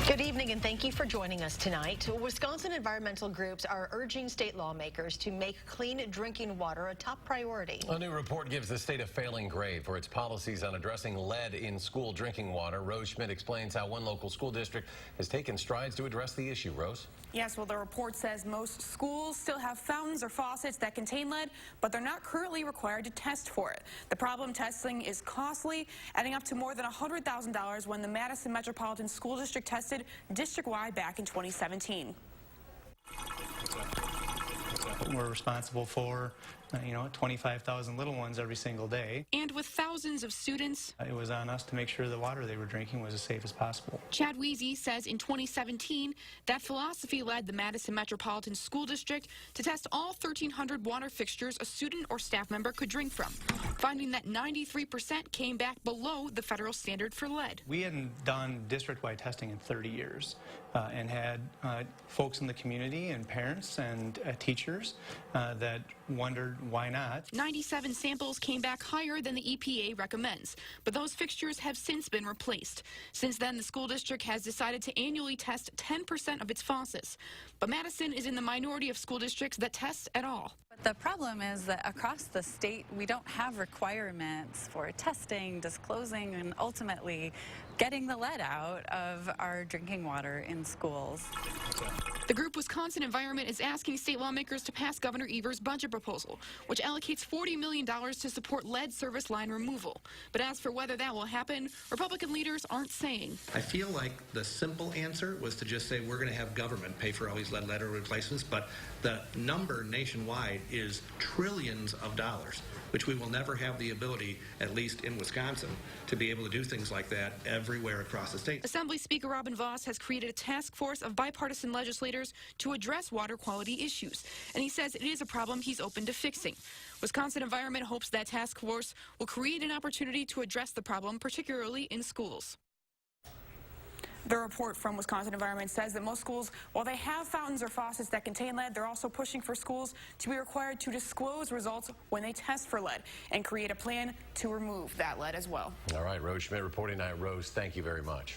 Good evening and thank you for joining us tonight. Wisconsin environmental groups are urging state lawmakers to make clean drinking water a top priority. A new report gives the state a failing grade for its policies on addressing lead in school drinking water. Rose Schmidt explains how one local school district has taken strides to address the issue. Rose? Yes, well, the report says most schools still have fountains or faucets that contain lead, but they're not currently required to test for it. The problem, testing is costly, adding up to more than $100,000 when the Madison Metropolitan School District tested district-wide back in 2017. We're responsible for, 25,000 little ones every single day. And with thousands of students, It was on us to make sure the water they were drinking was as safe as possible. Chad Weezy says in 2017, that philosophy led the Madison Metropolitan School District to test all 1,300 water fixtures a student or staff member could drink from, finding that 93% came back below the federal standard for lead. We hadn't done district-wide testing in 30 years and had folks in the community and parents and teachers that wondered why not. 97 samples came back higher than the EPA recommends, but those fixtures have since been replaced. Since then, the school district has decided to annually test 10% of its faucets. But Madison is in the minority of school districts that test at all. The problem is that across the state, we don't have requirements for testing, disclosing, and ultimately getting the lead out of our drinking water in schools. The group Wisconsin Environment is asking state lawmakers to pass Governor Evers' budget proposal, which allocates $40 million to support lead service line removal. But as for whether that will happen, Republican leaders aren't saying. I feel like the simple answer was to just say we're going to have government pay for all these lead letter replacements, but the number nationwide is trillions of dollars, which we will never have the ability, at least in Wisconsin, to be able to do things like that everywhere across the state. Assembly Speaker Robin Vos has created a task force of bipartisan legislators to address water quality issues, and he says it is a problem he's open to fixing. Wisconsin Environment hopes that task force will create an opportunity to address the problem, particularly in schools. The report from Wisconsin Environment says that most schools, while they have fountains or faucets that contain lead, they're also pushing for schools to be required to disclose results when they test for lead and create a plan to remove that lead as well. All right, Rose Schmidt reporting tonight. Rose, thank you very much.